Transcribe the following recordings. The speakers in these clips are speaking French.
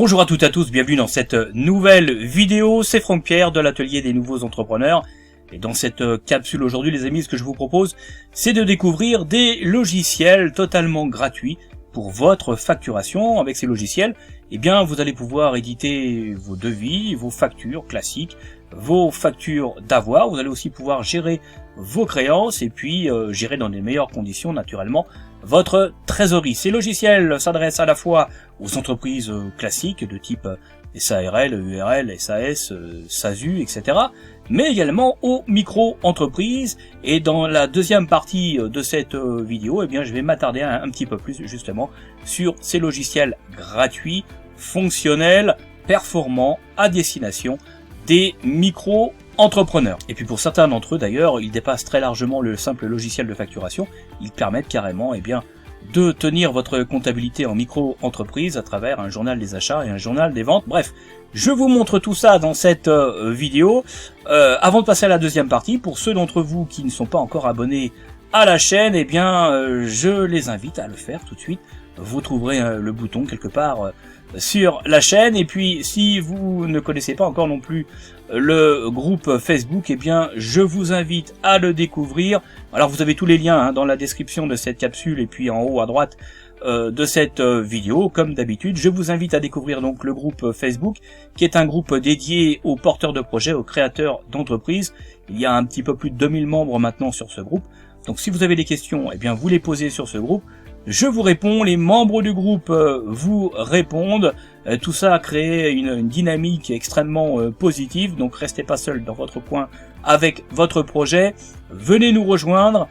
Bonjour à toutes et à tous, bienvenue dans cette nouvelle vidéo, c'est Franck Pierre de l'atelier des nouveaux entrepreneurs. Et dans cette capsule aujourd'hui les amis, ce que je vous propose, c'est de découvrir des logiciels totalement gratuits pour votre facturation. Avec ces logiciels, eh bien vous allez pouvoir éditer vos devis, vos factures classiques, vos factures d'avoir, vous allez aussi pouvoir gérer vos créances et puis gérer dans les meilleures conditions naturellement votre trésorerie. Ces logiciels s'adressent à la fois aux entreprises classiques de type SARL, URL, SAS, SASU, etc. mais également aux micro-entreprises. Et dans la deuxième partie de cette vidéo, eh bien, je vais m'attarder un petit peu plus justement sur ces logiciels gratuits, fonctionnels, performants, à destination des micro-entrepreneurs. Et puis pour certains d'entre eux d'ailleurs, ils dépassent très largement le simple logiciel de facturation. Ils permettent carrément de tenir votre comptabilité en micro-entreprise à travers un journal des achats et un journal des ventes. Bref, je vous montre tout ça dans cette vidéo. Avant de passer à la deuxième partie, pour ceux d'entre vous qui ne sont pas encore abonnés à la chaîne, eh bien, je les invite à le faire tout de suite. Vous trouverez le bouton quelque part sur la chaîne. Et puis, si vous ne connaissez pas encore non plus le groupe Facebook, eh bien, je vous invite à le découvrir. Alors, vous avez tous les liens dans la description de cette capsule et puis en haut à droite de cette vidéo. Comme d'habitude, je vous invite à découvrir donc le groupe Facebook, qui est un groupe dédié aux porteurs de projets, aux créateurs d'entreprises. Il y a un petit peu plus de 2000 membres maintenant sur ce groupe. Donc, si vous avez des questions, eh bien, vous les posez sur ce groupe. Je vous réponds, les membres du groupe vous répondent. Tout ça a créé une dynamique extrêmement positive, donc restez pas seul dans votre coin avec votre projet. Venez nous rejoindre,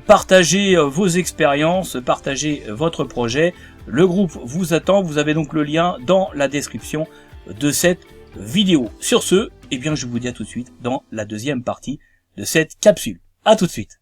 partagez vos expériences, partagez votre projet. Le groupe vous attend, vous avez donc le lien dans la description de cette vidéo. Sur ce, eh bien, je vous dis à tout de suite dans la deuxième partie de cette capsule. À tout de suite.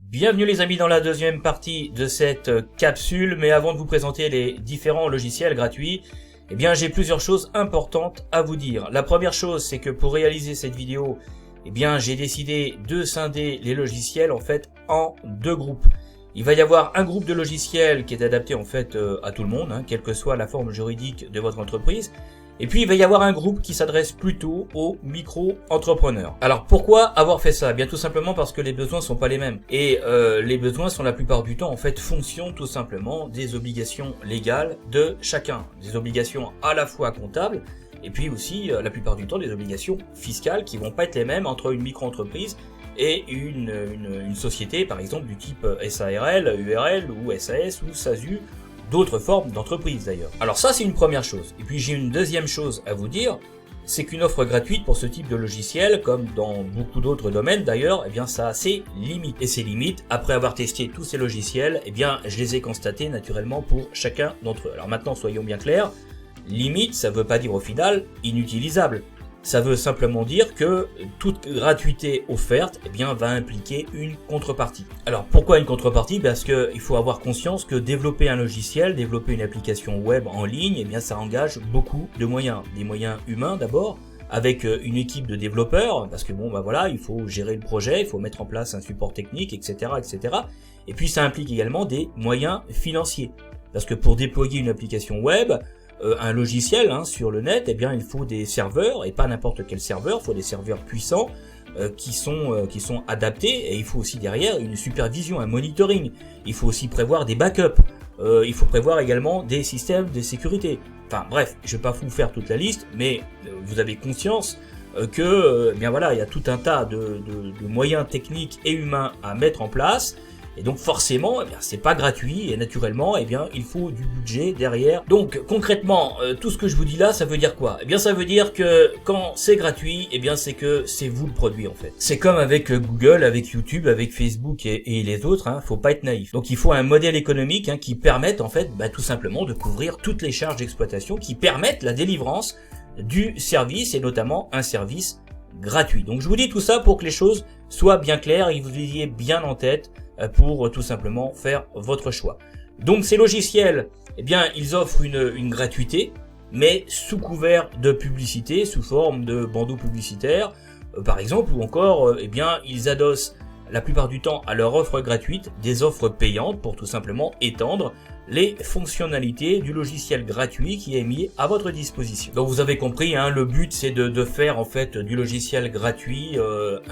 Bienvenue les amis dans la deuxième partie de cette capsule, mais avant de vous présenter les différents logiciels gratuits, eh bien j'ai plusieurs choses importantes à vous dire. La première chose, c'est que pour réaliser cette vidéo, eh bien j'ai décidé de scinder les logiciels en fait en deux groupes. Il va y avoir un groupe de logiciels qui est adapté en fait à tout le monde, quelle que soit la forme juridique de votre entreprise. Et puis il va y avoir un groupe qui s'adresse plutôt aux micro-entrepreneurs. Alors pourquoi avoir fait ça? Bien tout simplement parce que les besoins sont pas les mêmes. Et les besoins sont la plupart du temps en fait fonction tout simplement des obligations légales de chacun. Des obligations à la fois comptables et puis aussi la plupart du temps des obligations fiscales qui vont pas être les mêmes entre une micro-entreprise et une société par exemple du type SARL, URL ou SAS ou SASU. D'autres formes d'entreprise d'ailleurs. Alors ça c'est une première chose. Et puis j'ai une deuxième chose à vous dire, c'est qu'une offre gratuite pour ce type de logiciel, comme dans beaucoup d'autres domaines d'ailleurs, eh bien ça a ses limites. Et ces limites, après avoir testé tous ces logiciels, eh bien je les ai constatées naturellement pour chacun d'entre eux. Alors maintenant soyons bien clairs, limite ça veut pas dire au final inutilisable. Ça veut simplement dire que toute gratuité offerte eh bien, va impliquer une contrepartie. Alors pourquoi une contrepartie? Parce qu'il faut avoir conscience que développer un logiciel, développer une application web en ligne, eh bien, ça engage beaucoup de moyens. Des moyens humains d'abord, avec une équipe de développeurs, parce que bon bah voilà, il faut gérer le projet, il faut mettre en place un support technique, etc. etc. Et puis ça implique également des moyens financiers. Parce que pour déployer une application web, un logiciel sur le net, eh bien il faut des serveurs et pas n'importe quel serveur, il faut des serveurs puissants qui sont adaptés, et il faut aussi derrière une supervision, un monitoring. Il faut aussi prévoir des backups, il faut prévoir également des systèmes de sécurité. Enfin bref, je vais pas vous faire toute la liste, mais vous avez conscience que bien voilà, il y a tout un tas de moyens techniques et humains à mettre en place. Et donc forcément, eh bien, c'est pas gratuit et naturellement, eh bien, il faut du budget derrière. Donc concrètement, tout ce que je vous dis là, ça veut dire quoi? Eh bien, ça veut dire que quand c'est gratuit, eh bien, c'est que c'est vous le produit en fait. C'est comme avec Google, avec YouTube, avec Facebook et les autres. Faut pas être naïf. Donc il faut un modèle économique qui permette en fait, tout simplement, de couvrir toutes les charges d'exploitation, qui permettent la délivrance du service et notamment un service gratuit. Donc je vous dis tout ça pour que les choses soient bien claires et que vous ayez bien en tête pour tout simplement faire votre choix. Donc ces logiciels, eh bien ils offrent une gratuité, mais sous couvert de publicité, sous forme de bandeaux publicitaires, par exemple, ou encore, eh bien ils adossent la plupart du temps à leur offre gratuite des offres payantes pour tout simplement étendre les fonctionnalités du logiciel gratuit qui est mis à votre disposition. Donc vous avez compris, hein, le but c'est de faire en fait du logiciel gratuit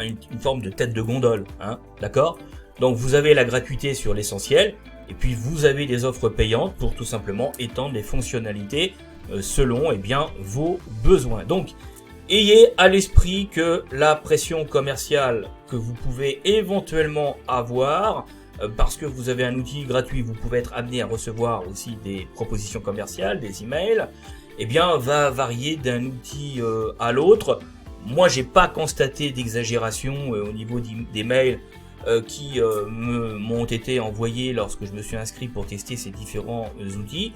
une forme de tête de gondole, hein, d'accord? Donc vous avez la gratuité sur l'essentiel, et puis vous avez des offres payantes pour tout simplement étendre les fonctionnalités selon eh bien vos besoins. Donc ayez à l'esprit que la pression commerciale que vous pouvez éventuellement avoir, parce que vous avez un outil gratuit, vous pouvez être amené à recevoir aussi des propositions commerciales, des emails, eh bien va varier d'un outil à l'autre. Moi j'ai pas constaté d'exagération au niveau des mails qui m'ont été envoyés lorsque je me suis inscrit pour tester ces différents outils.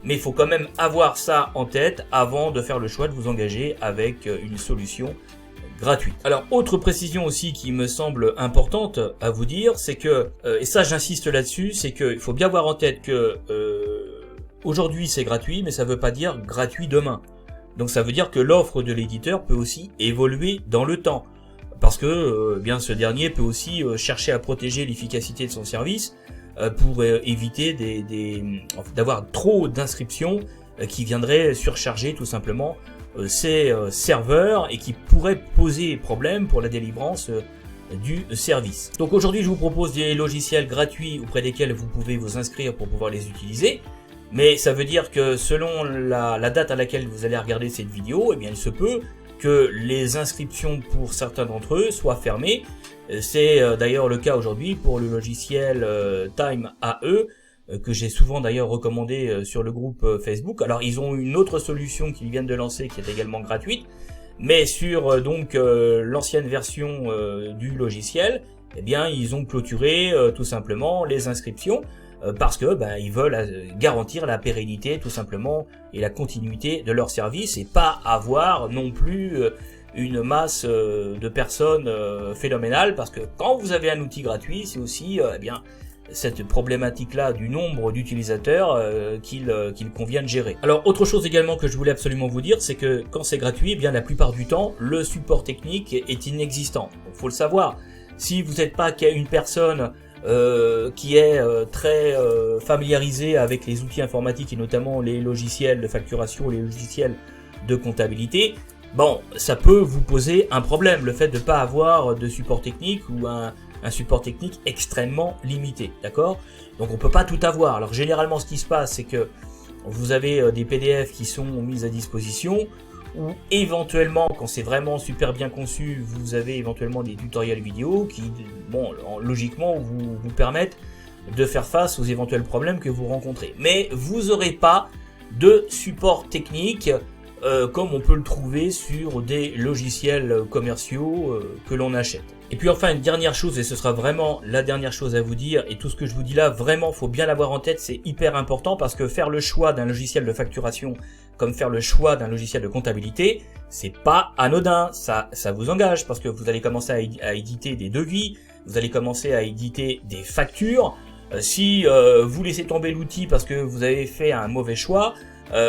Mais il faut quand même avoir ça en tête avant de faire le choix de vous engager avec une solution gratuite. Alors, autre précision aussi qui me semble importante à vous dire, c'est que, et ça j'insiste là-dessus, c'est qu'il faut bien avoir en tête que aujourd'hui c'est gratuit, mais ça ne veut pas dire gratuit demain. Donc ça veut dire que l'offre de l'éditeur peut aussi évoluer dans le temps. Parce que bien ce dernier peut aussi chercher à protéger l'efficacité de son service, pour éviter d'avoir trop d'inscriptions qui viendraient surcharger tout simplement ces serveurs et qui pourraient poser problème pour la délivrance du service. Donc aujourd'hui je vous propose des logiciels gratuits auprès desquels vous pouvez vous inscrire pour pouvoir les utiliser, mais ça veut dire que selon la date à laquelle vous allez regarder cette vidéo, eh bien il se peut que les inscriptions pour certains d'entre eux soient fermées. C'est d'ailleurs le cas aujourd'hui pour le logiciel Time AE que j'ai souvent d'ailleurs recommandé sur le groupe Facebook. Alors ils ont une autre solution qu'ils viennent de lancer qui est également gratuite, mais sur donc l'ancienne version du logiciel, eh bien ils ont clôturé tout simplement les inscriptions parce que ils veulent garantir la pérennité tout simplement et la continuité de leur service et pas avoir non plus une masse de personnes phénoménale, parce que quand vous avez un outil gratuit, c'est aussi eh bien cette problématique-là du nombre d'utilisateurs qu'il convient de gérer. Alors autre chose également que je voulais absolument vous dire, c'est que quand c'est gratuit, eh bien la plupart du temps, le support technique est inexistant. Il faut le savoir. Si vous n'êtes pas une personne qui est très familiarisée avec les outils informatiques et notamment les logiciels de facturation, les logiciels de comptabilité, bon, ça peut vous poser un problème, le fait de ne pas avoir de support technique ou un support technique extrêmement limité, d'accord? Donc on peut pas tout avoir. Alors généralement ce qui se passe, c'est que vous avez des PDF qui sont mis à disposition, ou éventuellement, quand c'est vraiment super bien conçu, vous avez éventuellement des tutoriels vidéo qui, bon, logiquement vous permettent de faire face aux éventuels problèmes que vous rencontrez. Mais vous n'aurez pas de support technique comme on peut le trouver sur des logiciels commerciaux que l'on achète. Et puis enfin une dernière chose, et ce sera vraiment la dernière chose à vous dire, et tout ce que je vous dis là, vraiment faut bien l'avoir en tête, c'est hyper important, parce que faire le choix d'un logiciel de facturation comme faire le choix d'un logiciel de comptabilité, c'est pas anodin, ça vous engage, parce que vous allez commencer à éditer des devis, vous allez commencer à éditer des factures. Si vous laissez tomber l'outil parce que vous avez fait un mauvais choix,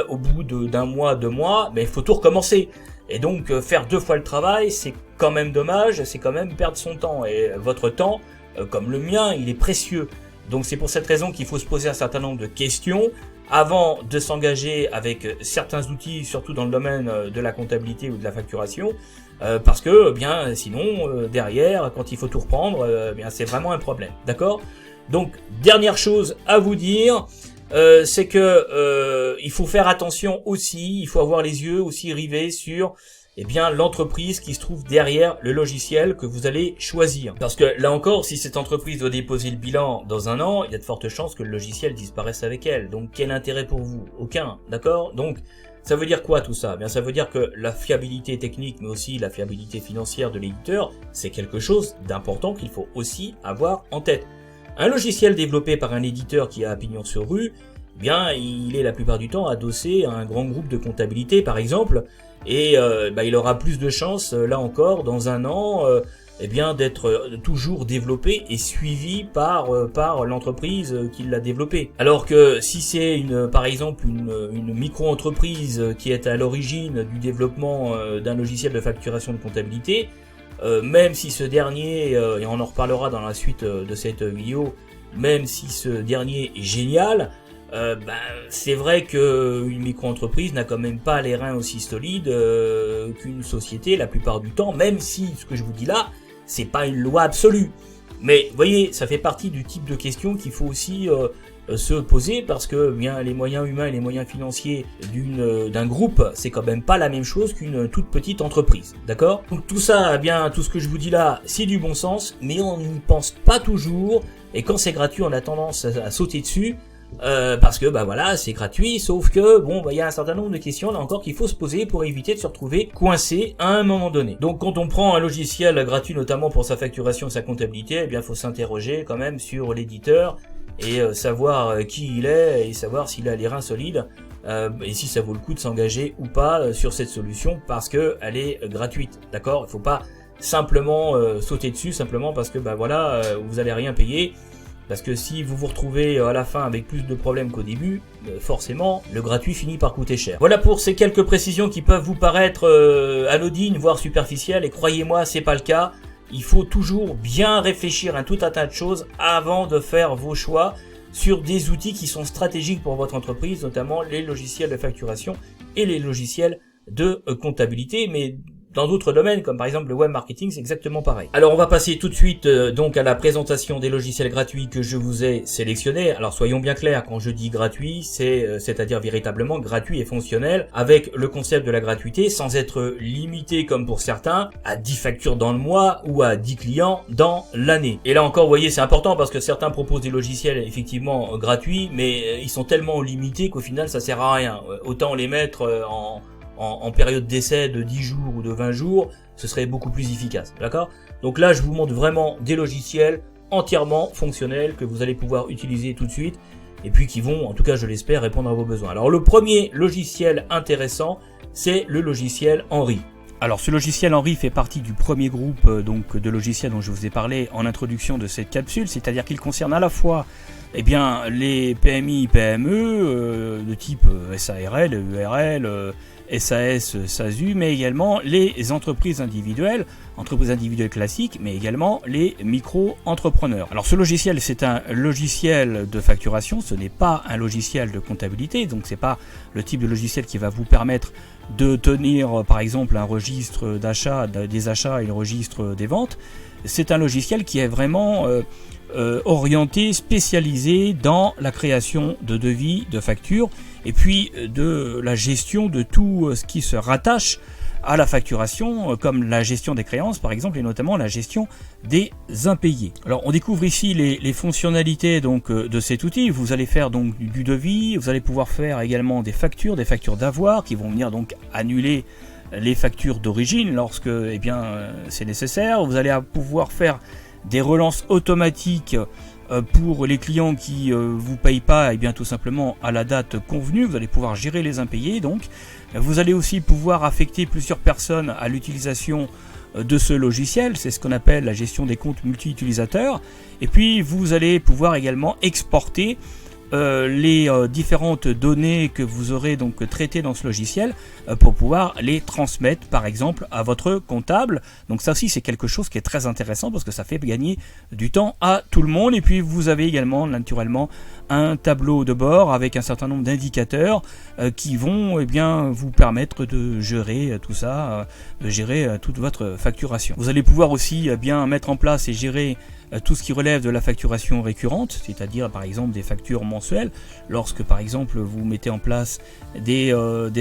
au bout d'un mois, 2 mois, il faut tout recommencer. Et donc faire 2 fois le travail, c'est quand même dommage, c'est quand même perdre son temps. Et votre temps, comme le mien, il est précieux. Donc c'est pour cette raison qu'il faut se poser un certain nombre de questions avant de s'engager avec certains outils, surtout dans le domaine de la comptabilité ou de la facturation, parce que bien sinon derrière, quand il faut tout reprendre, bien c'est vraiment un problème. D'accord? Donc dernière chose à vous dire, c'est que il faut faire attention aussi, il faut avoir les yeux aussi rivés sur l'entreprise qui se trouve derrière le logiciel que vous allez choisir. Parce que là encore, si cette entreprise doit déposer le bilan dans 1 an, il y a de fortes chances que le logiciel disparaisse avec elle. Donc quel intérêt pour vous? Aucun, d'accord? Donc ça veut dire quoi tout ça? Bien, ça veut dire que la fiabilité technique, mais aussi la fiabilité financière de l'éditeur, c'est quelque chose d'important qu'il faut aussi avoir en tête. Un logiciel développé par un éditeur qui a pignon sur rue, bien il est la plupart du temps adossé à un grand groupe de comptabilité par exemple, et il aura plus de chances là encore dans un an d'être toujours développé et suivi par l'entreprise qui l'a développé. Alors que si c'est par exemple une micro-entreprise qui est à l'origine du développement d'un logiciel de facturation de comptabilité, même si ce dernier, et on en reparlera dans la suite de cette vidéo, même si ce dernier est génial, c'est vrai qu'une micro-entreprise n'a quand même pas les reins aussi solides qu'une société la plupart du temps, même si ce que je vous dis là, c'est pas une loi absolue. Mais vous voyez, ça fait partie du type de questions qu'il faut aussi se poser, parce que bien les moyens humains et les moyens financiers d'un groupe, c'est quand même pas la même chose qu'une toute petite entreprise, d'accord? Donc tout ça, bien tout ce que je vous dis là, c'est du bon sens, mais on n'y pense pas toujours, et quand c'est gratuit, on a tendance à sauter dessus. Parce que voilà, c'est gratuit, sauf que il y a un certain nombre de questions là encore qu'il faut se poser pour éviter de se retrouver coincé à un moment donné. Donc quand on prend un logiciel gratuit, notamment pour sa facturation et sa comptabilité, eh bien faut s'interroger quand même sur l'éditeur et savoir qui il est et savoir s'il a les reins solides et si ça vaut le coup de s'engager ou pas sur cette solution parce que elle est gratuite, d'accord? Il faut pas simplement sauter dessus simplement parce que vous allez rien payer. Parce que si vous vous retrouvez à la fin avec plus de problèmes qu'au début, forcément, le gratuit finit par coûter cher. Voilà pour ces quelques précisions qui peuvent vous paraître anodines, voire superficielles, et croyez-moi, c'est pas le cas. Il faut toujours bien réfléchir à tout un tas de choses avant de faire vos choix sur des outils qui sont stratégiques pour votre entreprise, notamment les logiciels de facturation et les logiciels de comptabilité, mais dans d'autres domaines, comme par exemple le web marketing, c'est exactement pareil. Alors on va passer tout de suite donc à la présentation des logiciels gratuits que je vous ai sélectionnés. Alors soyons bien clairs, quand je dis gratuit, c'est-à-dire véritablement gratuit et fonctionnel, avec le concept de la gratuité, sans être limité comme pour certains, à 10 factures dans le mois ou à 10 clients dans l'année. Et là encore, vous voyez, c'est important parce que certains proposent des logiciels effectivement gratuits, mais ils sont tellement limités qu'au final ça sert à rien. Autant les mettre en période d'essai de 10 jours ou de 20 jours, ce serait beaucoup plus efficace, d'accord? Donc là, je vous montre vraiment des logiciels entièrement fonctionnels que vous allez pouvoir utiliser tout de suite et puis qui vont, en tout cas je l'espère, répondre à vos besoins. Alors le premier logiciel intéressant, c'est le logiciel Henri. Alors ce logiciel Henri fait partie du premier groupe de logiciels dont je vous ai parlé en introduction de cette capsule, c'est-à-dire qu'il concerne à la fois les PMI, PME de type SARL, EURL, SAS, SASU, mais également les entreprises individuelles classiques, mais également les micro-entrepreneurs. Alors ce logiciel, c'est un logiciel de facturation, ce n'est pas un logiciel de comptabilité, donc c'est pas le type de logiciel qui va vous permettre de tenir par exemple un registre d'achat, des achats et le registre des ventes. C'est un logiciel qui est vraiment orienté, spécialisé dans la création de devis, de factures, et puis de la gestion de tout ce qui se rattache à la facturation, comme la gestion des créances par exemple, et notamment la gestion des impayés. Alors on découvre ici les fonctionnalités de cet outil. Vous allez faire donc du devis, vous allez pouvoir faire également des factures d'avoir qui vont venir donc annuler les factures d'origine lorsque c'est nécessaire. Vous allez pouvoir faire des relances automatiques pour les clients qui vous payent pas tout simplement à la date convenue. Vous allez pouvoir gérer les impayés donc. Vous allez aussi pouvoir affecter plusieurs personnes à l'utilisation de ce logiciel, c'est ce qu'on appelle la gestion des comptes multi-utilisateurs. Et puis vous allez pouvoir également exporter les différentes données que vous aurez donc traitées dans ce logiciel pour pouvoir les transmettre par exemple à votre comptable. Donc ça aussi c'est quelque chose qui est très intéressant parce que ça fait gagner du temps à tout le monde. Et puis vous avez également naturellement un tableau de bord avec un certain nombre d'indicateurs qui vont vous permettre de gérer tout ça, de gérer toute votre facturation. Vous allez pouvoir aussi mettre en place et gérer tout ce qui relève de la facturation récurrente, c'est-à-dire par exemple des factures mensuelles, lorsque par exemple vous mettez en place des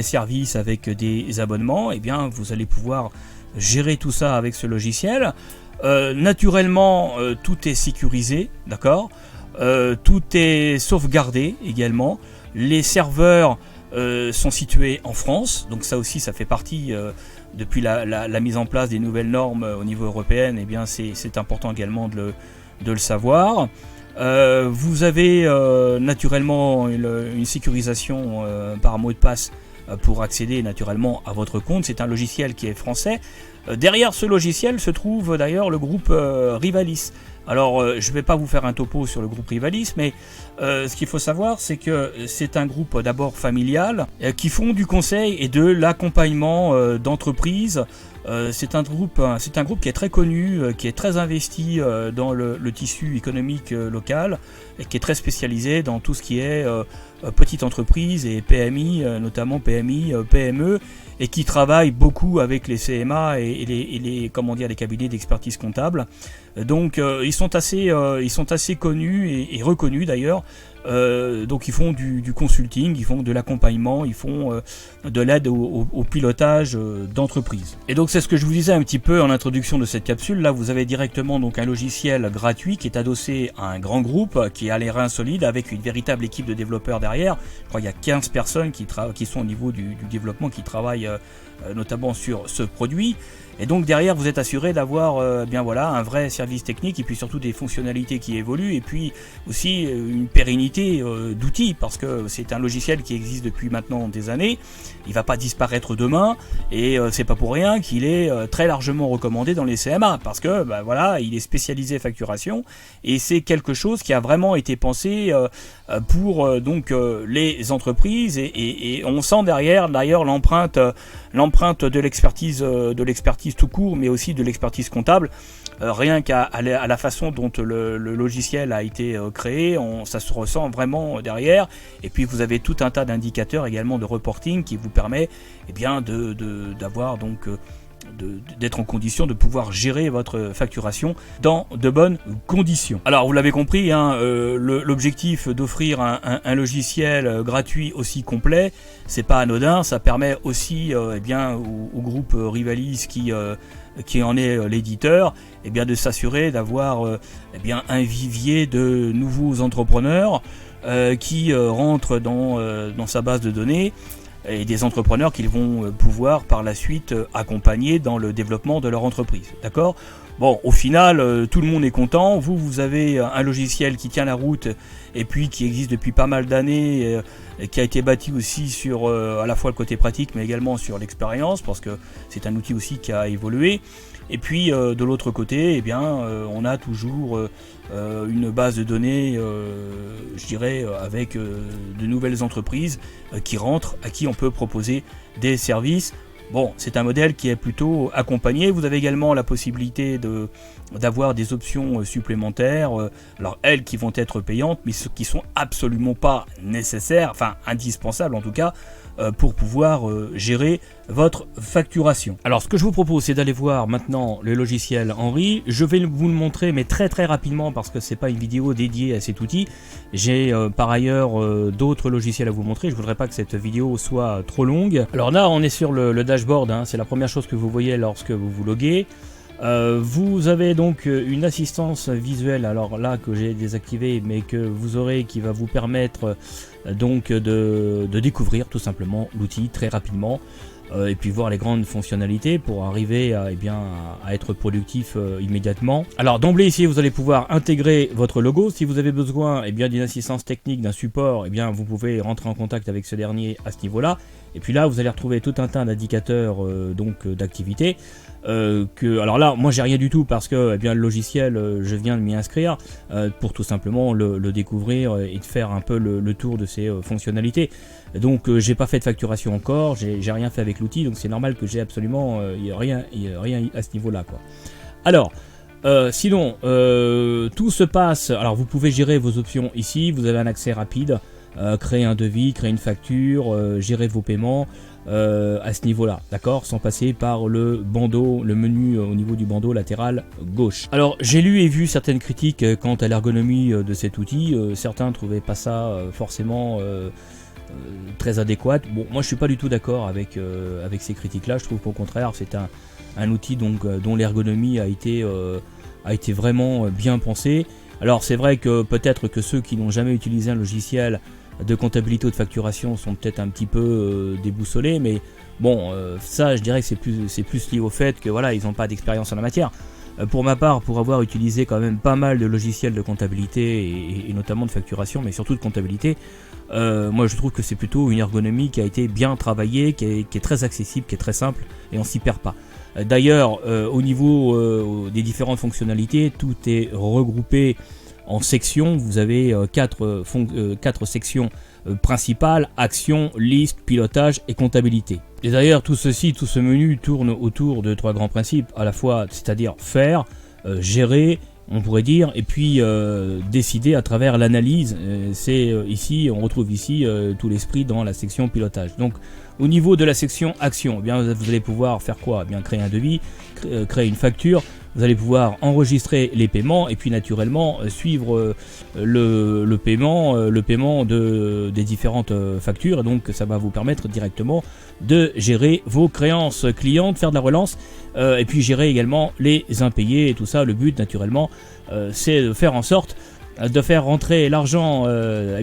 services avec des abonnements, vous allez pouvoir gérer tout ça avec ce logiciel. Naturellement, tout est sécurisé, d'accord, tout est sauvegardé également. Les serveurs sont situés en France, donc ça aussi ça fait partie depuis la mise en place des nouvelles normes au niveau européen, c'est important également de le savoir. Vous avez naturellement une sécurisation par mot de passe pour accéder naturellement à votre compte. C'est un logiciel qui est français. Derrière ce logiciel se trouve d'ailleurs le groupe Rivalis. Alors je ne vais pas vous faire un topo sur le groupe Rivalis, mais ce qu'il faut savoir, c'est que c'est un groupe d'abord familial qui font du conseil et de l'accompagnement d'entreprises. C'est un groupe qui est très connu, qui est très investi dans le tissu économique local et qui est très spécialisé dans tout ce qui est petite entreprise et PMI, notamment PMI, PME, et qui travaille beaucoup avec les CMA et les cabinets d'expertise comptable. Donc ils sont assez connus et reconnus d'ailleurs. Donc ils font du consulting, ils font de l'accompagnement, ils font de l'aide au pilotage d'entreprise. Et donc c'est ce que je vous disais un petit peu en introduction de cette capsule. Là vous avez directement donc un logiciel gratuit qui est adossé à un grand groupe qui a les reins solides avec une véritable équipe de développeurs derrière. Je crois qu'il y a 15 personnes qui sont au niveau du développement, qui travaillent notamment sur ce produit. Et donc derrière vous êtes assuré d'avoir un vrai service technique et puis surtout des fonctionnalités qui évoluent et puis aussi une pérennité d'outils, parce que c'est un logiciel qui existe depuis maintenant des années, il va pas disparaître demain et c'est pas pour rien qu'il est très largement recommandé dans les CMA, parce que il est spécialisé facturation et c'est quelque chose qui a vraiment été pensé pour les entreprises et on sent derrière d'ailleurs l'empreinte de l'expertise tout court, mais aussi de l'expertise comptable. Rien qu'à la façon dont le logiciel a été créé, ça se ressent vraiment derrière. Et puis vous avez tout un tas d'indicateurs également de reporting qui vous permet d'être en condition de pouvoir gérer votre facturation dans de bonnes conditions. Alors vous l'avez compris, l'objectif d'offrir un logiciel gratuit aussi complet, c'est pas anodin. Ça permet aussi au groupe Rivalis qui en est l'éditeur, de s'assurer d'avoir un vivier de nouveaux entrepreneurs qui rentrent dans sa base de données, et des entrepreneurs qu'ils vont pouvoir par la suite accompagner dans le développement de leur entreprise. D'accord ? Bon, au final, tout le monde est content. Vous avez un logiciel qui tient la route et puis qui existe depuis pas mal d'années, qui a été bâti aussi sur à la fois le côté pratique mais également sur l'expérience, parce que c'est un outil aussi qui a évolué. Et puis de l'autre côté, on a toujours une base de données, avec de nouvelles entreprises qui rentrent, à qui on peut proposer des services. Bon, c'est un modèle qui est plutôt accompagné. Vous avez également la possibilité d'avoir des options supplémentaires, alors elles qui vont être payantes, mais qui sont absolument pas nécessaires, enfin indispensables en tout cas, pour pouvoir gérer votre facturation. Alors ce que je vous propose, c'est d'aller voir maintenant le logiciel Henri. Je vais vous le montrer, mais très très rapidement, parce que c'est pas une vidéo dédiée à cet outil. J'ai par ailleurs d'autres logiciels à vous montrer. Je voudrais pas que cette vidéo soit trop longue. Alors là on est sur le dashboard, c'est la première chose que vous voyez lorsque vous vous loguez. Vous avez donc une assistance visuelle, alors là que j'ai désactivé, mais que vous aurez, qui va vous permettre donc de découvrir tout simplement l'outil très rapidement, et puis voir les grandes fonctionnalités pour arriver à être productif immédiatement. Alors d'emblée ici vous allez pouvoir intégrer votre logo. Si vous avez besoin d'une assistance technique, d'un support, vous pouvez rentrer en contact avec ce dernier à ce niveau-là. Et puis là vous allez retrouver tout un tas d'indicateurs d'activité. Alors là moi j'ai rien du tout, parce que le logiciel je viens de m'y inscrire pour tout simplement le découvrir et de faire un peu le tour de ses fonctionnalités. Donc j'ai pas fait de facturation encore, j'ai rien fait avec l'outil, donc c'est normal que j'ai absolument rien à ce niveau là quoi. Alors sinon tout se passe, alors vous pouvez gérer vos options ici, vous avez un accès rapide, créer un devis, créer une facture, gérer vos paiements à ce niveau là, d'accord, sans passer par le bandeau, le menu au niveau du bandeau latéral gauche. Alors j'ai lu et vu certaines critiques quant à l'ergonomie de cet outil. Certains trouvaient pas ça forcément très adéquate. Bon, moi je suis pas du tout d'accord avec ces critiques là. Je trouve qu'au contraire c'est un outil dont l'ergonomie a été vraiment bien pensée. Alors c'est vrai que peut-être que ceux qui n'ont jamais utilisé un logiciel de comptabilité ou de facturation sont peut-être un petit peu déboussolés, mais bon, ça je dirais que c'est plus lié au fait que voilà, ils n'ont pas d'expérience en la matière. Pour ma part, pour avoir utilisé quand même pas mal de logiciels de comptabilité et notamment de facturation, mais surtout de comptabilité, moi je trouve que c'est plutôt une ergonomie qui a été bien travaillée, qui est très accessible, qui est très simple et on s'y perd pas. D'ailleurs, au niveau des différentes fonctionnalités, tout est regroupé en sections. Vous avez quatre sections principales: action, liste, pilotage et comptabilité. Et d'ailleurs, tout ce menu tourne autour de 3 grands principes, à la fois, c'est-à-dire faire, gérer, on pourrait dire, et puis décider à travers l'analyse. Ici, on retrouve ici tout l'esprit dans la section pilotage. Donc, au niveau de la section action, eh bien, vous allez pouvoir faire quoi? Eh bien, créer un devis, créer une facture. Vous allez pouvoir enregistrer les paiements et puis naturellement suivre le paiement des différentes factures. Et donc ça va vous permettre directement de gérer vos créances clients, de faire de la relance et puis gérer également les impayés et tout ça. Le but naturellement c'est de faire en sorte de faire rentrer l'argent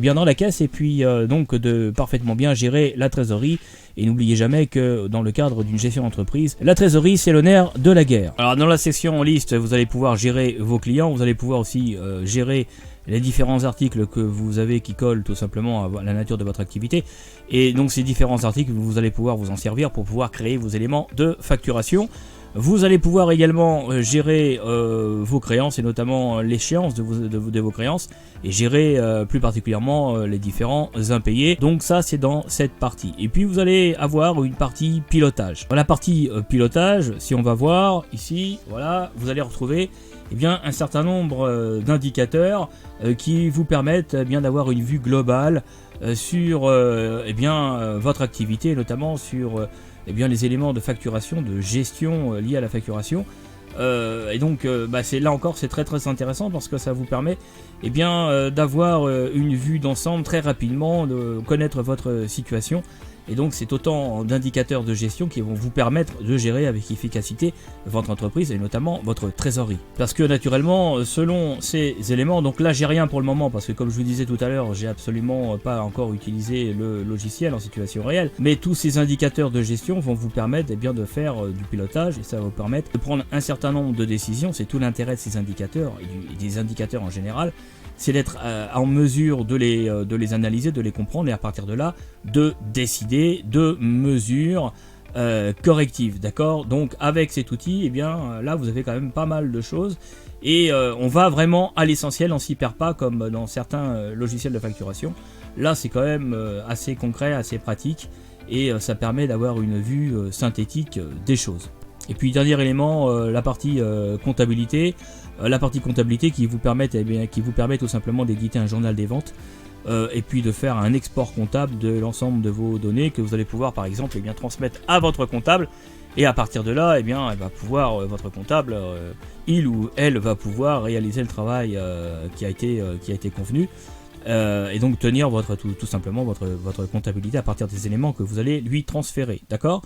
bien dans la caisse et puis donc de parfaitement bien gérer la trésorerie. Et n'oubliez jamais que dans le cadre d'une gestion d'entreprise, la trésorerie c'est le nerf de la guerre. Alors dans la section liste, vous allez pouvoir gérer vos clients, vous allez pouvoir aussi gérer les différents articles que vous avez qui collent tout simplement à la nature de votre activité. Et donc ces différents articles, vous allez pouvoir vous en servir pour pouvoir créer vos éléments de facturation. Vous allez pouvoir également gérer vos créances et notamment l'échéance de vos créances et gérer plus particulièrement les différents impayés. Donc ça c'est dans cette partie. Et puis vous allez avoir une partie pilotage. Dans la partie pilotage, si on va voir ici, voilà, vous allez retrouver un certain nombre d'indicateurs qui vous permettent bien d'avoir une vue globale sur votre activité, notamment sur les éléments de facturation, de gestion liés à la facturation. Et donc c'est là encore c'est très très intéressant parce que ça vous permet d'avoir une vue d'ensemble très rapidement, de connaître votre situation. Et donc c'est autant d'indicateurs de gestion qui vont vous permettre de gérer avec efficacité votre entreprise et notamment votre trésorerie. Parce que naturellement, selon ces éléments, donc là j'ai rien pour le moment parce que comme je vous disais tout à l'heure, j'ai absolument pas encore utilisé le logiciel en situation réelle. Mais tous ces indicateurs de gestion vont vous permettre de faire du pilotage et ça va vous permettre de prendre un certain nombre de décisions. C'est tout l'intérêt de ces indicateurs et des indicateurs en général. C'est d'être en mesure de les analyser, de les comprendre et à partir de là, de décider de mesures correctives, d'accord? Donc avec cet outil, là vous avez quand même pas mal de choses et on va vraiment à l'essentiel, on s'y perd pas comme dans certains logiciels de facturation. Là c'est quand même assez concret, assez pratique et ça permet d'avoir une vue synthétique des choses. Et puis dernier élément, la partie comptabilité. La partie comptabilité qui vous permet tout simplement d'éditer un journal des ventes et puis de faire un export comptable de l'ensemble de vos données que vous allez pouvoir par exemple transmettre à votre comptable et à partir de là elle va pouvoir votre comptable il ou elle va pouvoir réaliser le travail qui a été convenu et donc tenir tout simplement votre comptabilité à partir des éléments que vous allez lui transférer, d'accord?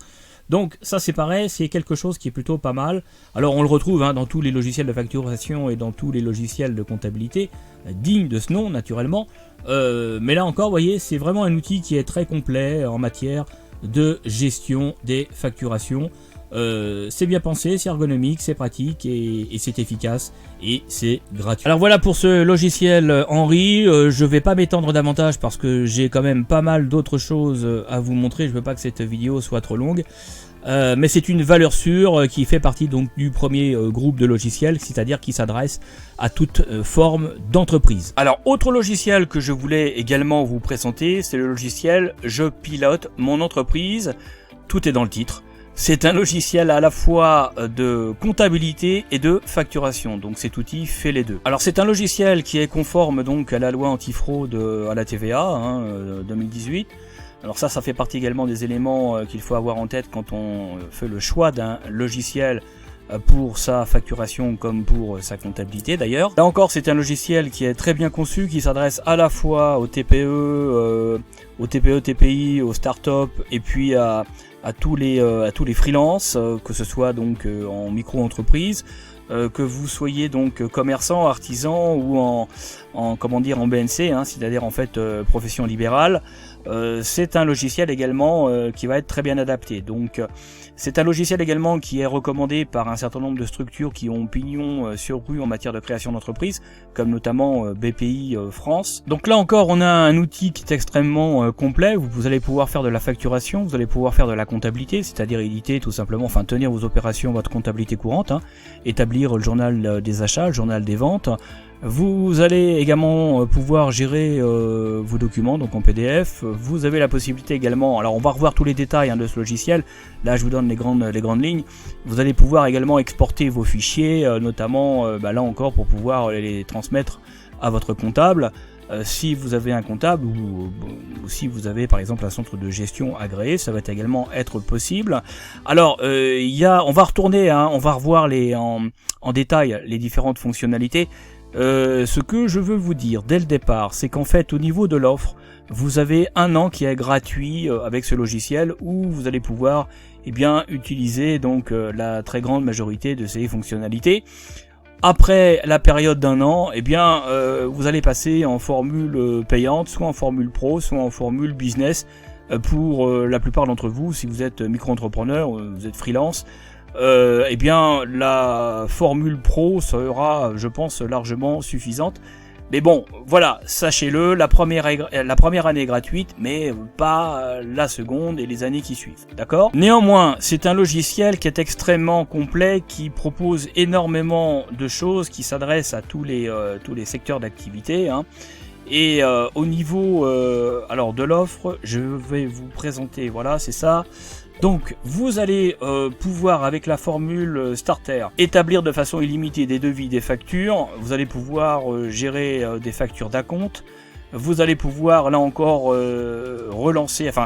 Donc ça c'est pareil, c'est quelque chose qui est plutôt pas mal. Alors on le retrouve dans tous les logiciels de facturation et dans tous les logiciels de comptabilité, dignes de ce nom naturellement. Mais là encore, vous voyez, c'est vraiment un outil qui est très complet en matière de gestion des facturations. C'est bien pensé, c'est ergonomique, c'est pratique et c'est efficace et c'est gratuit. Alors voilà pour ce logiciel Henri, je vais pas m'étendre davantage parce que j'ai quand même pas mal d'autres choses à vous montrer, je veux pas que cette vidéo soit trop longue. Mais c'est une valeur sûre qui fait partie donc du premier groupe de logiciels, c'est-à-dire qui s'adresse à toute forme d'entreprise. Alors autre logiciel que je voulais également vous présenter, c'est le logiciel Je pilote mon entreprise, tout est dans le titre. C'est un logiciel à la fois de comptabilité et de facturation, donc cet outil fait les deux. Alors c'est un logiciel qui est conforme donc à la loi antifraude à la TVA 2018. Alors ça fait partie également des éléments qu'il faut avoir en tête quand on fait le choix d'un logiciel pour sa facturation comme pour sa comptabilité d'ailleurs. Là encore c'est un logiciel qui est très bien conçu, qui s'adresse à la fois aux TPE, aux TPE, TPI, aux startups et puis à tous les freelances, que ce soit donc en micro-entreprise, que vous soyez donc commerçant, artisan ou en BNC, hein, c'est-à-dire en fait profession libérale. C'est un logiciel également qui va être très bien adapté. Donc c'est un logiciel également qui est recommandé par un certain nombre de structures qui ont pignon sur rue en matière de création d'entreprise, comme notamment BPI France. Donc là encore, on a un outil qui est extrêmement complet. Vous allez pouvoir faire de la facturation, vous allez pouvoir faire de la comptabilité, c'est-à-dire éditer tout simplement, enfin tenir vos opérations, votre comptabilité courante, hein, établir le journal des achats, le journal des ventes. Vous allez également pouvoir gérer vos documents donc en PDF. Vous avez la possibilité également, alors on va revoir tous les détails de ce logiciel, là je vous donne les grandes lignes. Vous allez pouvoir également exporter vos fichiers, notamment là encore pour pouvoir les transmettre à votre comptable. Si vous avez un comptable ou si vous avez par exemple un centre de gestion agréé, ça va également être possible. Alors on va retourner, on va revoir en détail les différentes fonctionnalités. Ce que je veux vous dire dès le départ, c'est qu'en fait au niveau de l'offre, vous avez 1 an qui est gratuit avec ce logiciel où vous allez pouvoir utiliser donc la très grande majorité de ces fonctionnalités. Après la période d'1 an, vous allez passer en formule payante, soit en formule pro, soit en formule business pour la plupart d'entre vous. Si vous êtes micro-entrepreneur, vous êtes freelance, la formule pro sera, je pense, largement suffisante. Mais bon, voilà, sachez-le, la première année est gratuite, mais pas la seconde et les années qui suivent, d'accord ? Néanmoins, c'est un logiciel qui est extrêmement complet, qui propose énormément de choses, qui s'adresse à tous les secteurs d'activité, hein. Et au niveau de l'offre, je vais vous présenter, voilà, c'est ça. Donc vous allez pouvoir avec la formule starter établir de façon illimitée des devis, des factures. Vous allez pouvoir gérer des factures d'acompte. Vous allez pouvoir là encore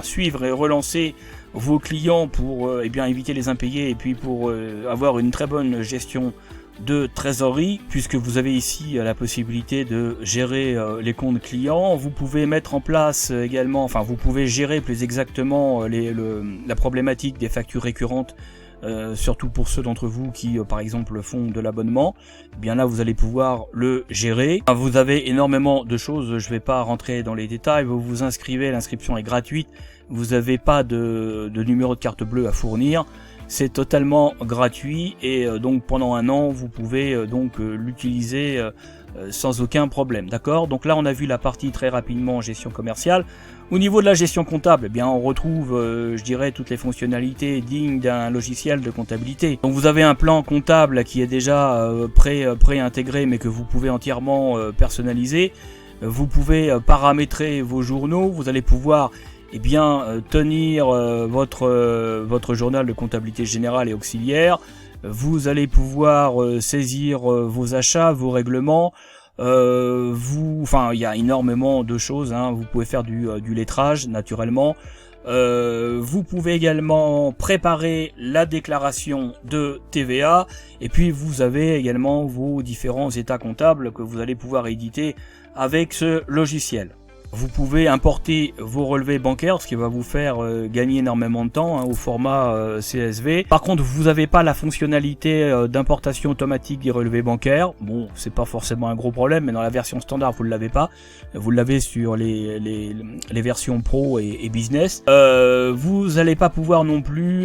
suivre et relancer vos clients pour éviter les impayés et puis pour avoir une très bonne gestion de trésorerie, puisque vous avez ici la possibilité de gérer les comptes clients. Vous pouvez mettre en place également, vous pouvez gérer plus exactement la problématique des factures récurrentes, surtout pour ceux d'entre vous qui par exemple font de l'abonnement. Là vous allez pouvoir le gérer. Vous avez énormément de choses, je ne vais pas rentrer dans les détails. Vous vous inscrivez, l'inscription est gratuite, vous n'avez pas de numéro de carte bleue à fournir. C'est totalement gratuit et donc pendant 1 an vous pouvez l'utiliser sans aucun problème, d'accord ? Donc là on a vu la partie très rapidement gestion commerciale. Au niveau de la gestion comptable, on retrouve toutes les fonctionnalités dignes d'un logiciel de comptabilité. Donc vous avez un plan comptable qui est déjà pré-intégré mais que vous pouvez entièrement personnaliser. Vous pouvez paramétrer vos journaux, vous allez pouvoir tenir votre journal de comptabilité générale et auxiliaire. Vous allez pouvoir saisir vos achats, vos règlements. Il y a énormément de choses, hein. Vous pouvez faire du lettrage naturellement. Vous pouvez également préparer la déclaration de TVA et puis vous avez également vos différents états comptables que vous allez pouvoir éditer avec ce logiciel. Vous pouvez importer vos relevés bancaires, ce qui va vous faire gagner énormément de temps, hein, au format CSV. Par contre, vous n'avez pas la fonctionnalité d'importation automatique des relevés bancaires. Bon, c'est pas forcément un gros problème, mais dans la version standard, vous ne l'avez pas. Vous l'avez sur les versions pro et business. Vous n'allez pas pouvoir non plus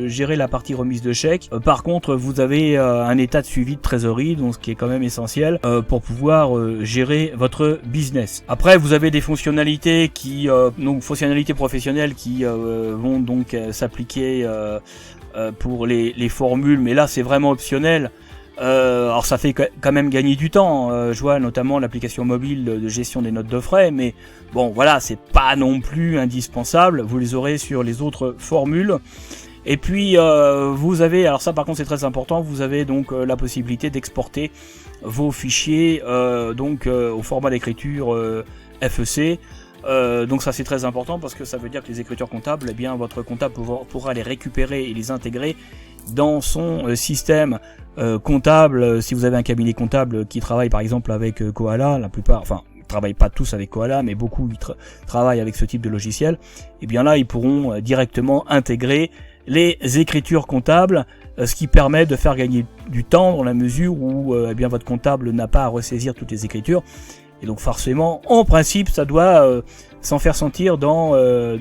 gérer la partie remise de chèques. Par contre, vous avez un état de suivi de trésorerie, donc ce qui est quand même essentiel pour pouvoir gérer votre business. Après, vous avez des fonctionnalités fonctionnalités professionnelles qui vont donc s'appliquer pour les formules, mais là c'est vraiment optionnel. Alors ça fait quand même gagner du temps. Je vois notamment l'application mobile de gestion des notes de frais, mais bon voilà, c'est pas non plus indispensable. Vous les aurez sur les autres formules. Et puis vous avez, alors ça par contre c'est très important, vous avez donc la possibilité d'exporter vos fichiers au format d'écriture FEC. Donc ça c'est très important parce que ça veut dire que les écritures comptables, votre comptable pourra les récupérer et les intégrer dans son système comptable. Si vous avez un cabinet comptable qui travaille par exemple avec Koala, travaillent pas tous avec Koala, mais beaucoup travaillent avec ce type de logiciel, et bien là ils pourront directement intégrer les écritures comptables, ce qui permet de faire gagner du temps dans la mesure où eh bien votre comptable n'a pas à ressaisir toutes les écritures. Et donc forcément, en principe, ça doit s'en faire sentir dans